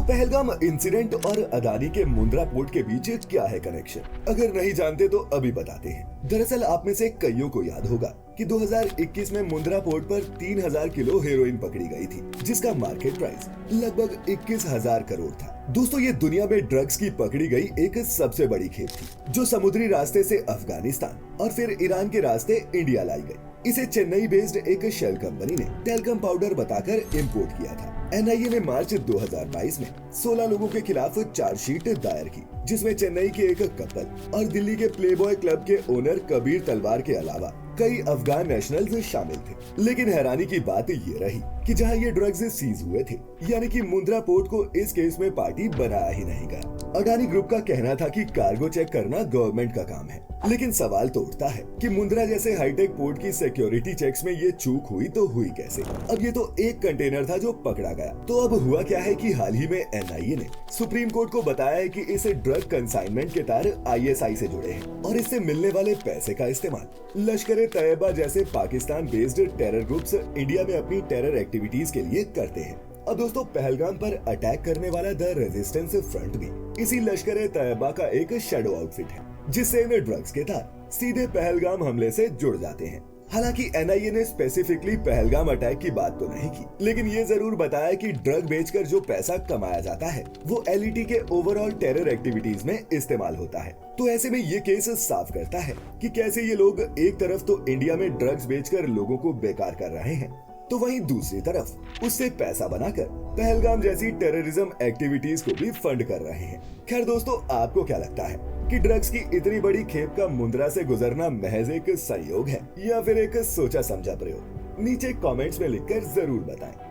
Pahalgam incident और अदानी के Mundra port के बीच क्या है कनेक्शन? अगर नहीं जानते तो अभी बताते हैं। दरअसल आप में से कईयों को याद होगा कि 2021 में मुंद्रा पोर्ट पर 3000 किलो हेरोइन पकड़ी गई थी, जिसका मार्केट प्राइस लगभग 21,000 करोड़ था। दोस्तों, ये दुनिया में ड्रग्स की पकड़ी गई एक सबसे बड़ी खेप थी, जो समुद्री रास्ते से अफगानिस्तान और फिर ईरान के रास्ते इंडिया लाई गई। इसे चेन्नई बेस्ड एक शेल कंपनी ने टैल्कम पाउडर बताकर इंपोर्ट किया था। एनआईए ने मार्च 2022 में 16 लोगों के खिलाफ चार्जशीट दायर की, जिसमें चेन्नई के एक कपल और दिल्ली के प्लेबॉय क्लब के ओनर कबीर तलवार के अलावा कई अफगान नेशनल्स शामिल थे। लेकिन हैरानी की बात ये रही कि जहां ये ड्रग्स सीज हुए थे, यानी कि मुंद्रा पोर्ट को इस केस में पार्टी बनाया ही नहीं गया। अडानी ग्रुप का कहना था कि कार्गो चेक करना गवर्नमेंट का काम है, लेकिन सवाल तो उठता है कि मुंद्रा जैसे हाईटेक पोर्ट की सिक्योरिटी चेक्स में ये चूक हुई तो हुई कैसे? अब ये तो एक कंटेनर था जो पकड़ा गया। तो अब हुआ क्या है कि हाल ही में एनआईए ने सुप्रीम कोर्ट को बताया है कि इस ड्रग कंसाइनमेंट के तार आईएसआई से जुड़े हैं और इससे मिलने वाले पैसे का इस्तेमाल लश्कर तैयबा जैसे Pakistan based terror groups India में अपनी टेरर एक्टिविटीज के लिए करते हैं। अब दोस्तों, पहलगाम पर अटैक करने वाला द रेजिस्टेंस फ्रंट भी इसी लश्कर तैयबा का एक शैडो आउटफिट है, जिससे वे ड्रग्स के तार सीधे पहलगाम हमले से जुड़ जाते हैं। हालांकि एनआईए ने स्पेसिफिकली पहलगाम अटैक की बात तो नहीं की, लेकिन ये जरूर बताया कि ड्रग बेचकर जो पैसा कमाया जाता है वो एलईटी के ओवरऑल टेरर एक्टिविटीज में इस्तेमाल होता है। तो ऐसे में ये केस साफ करता है कि कैसे ये लोग एक तरफ तो इंडिया में ड्रग्स बेचकर लोगों को बेकार कर रहे हैं, तो वहीं दूसरी तरफ उससे पैसा बनाकर पहलगाम जैसी टेररिज्म एक्टिविटीज को भी फंड कर रहे हैं। खैर दोस्तों, आपको क्या लगता है कि ड्रग्स की इतनी बड़ी खेप का मुंद्रा से गुजरना महज एक संयोग है या फिर एक सोचा समझा प्रयोग? नीचे कमेंट्स में लिखकर जरूर बताएं।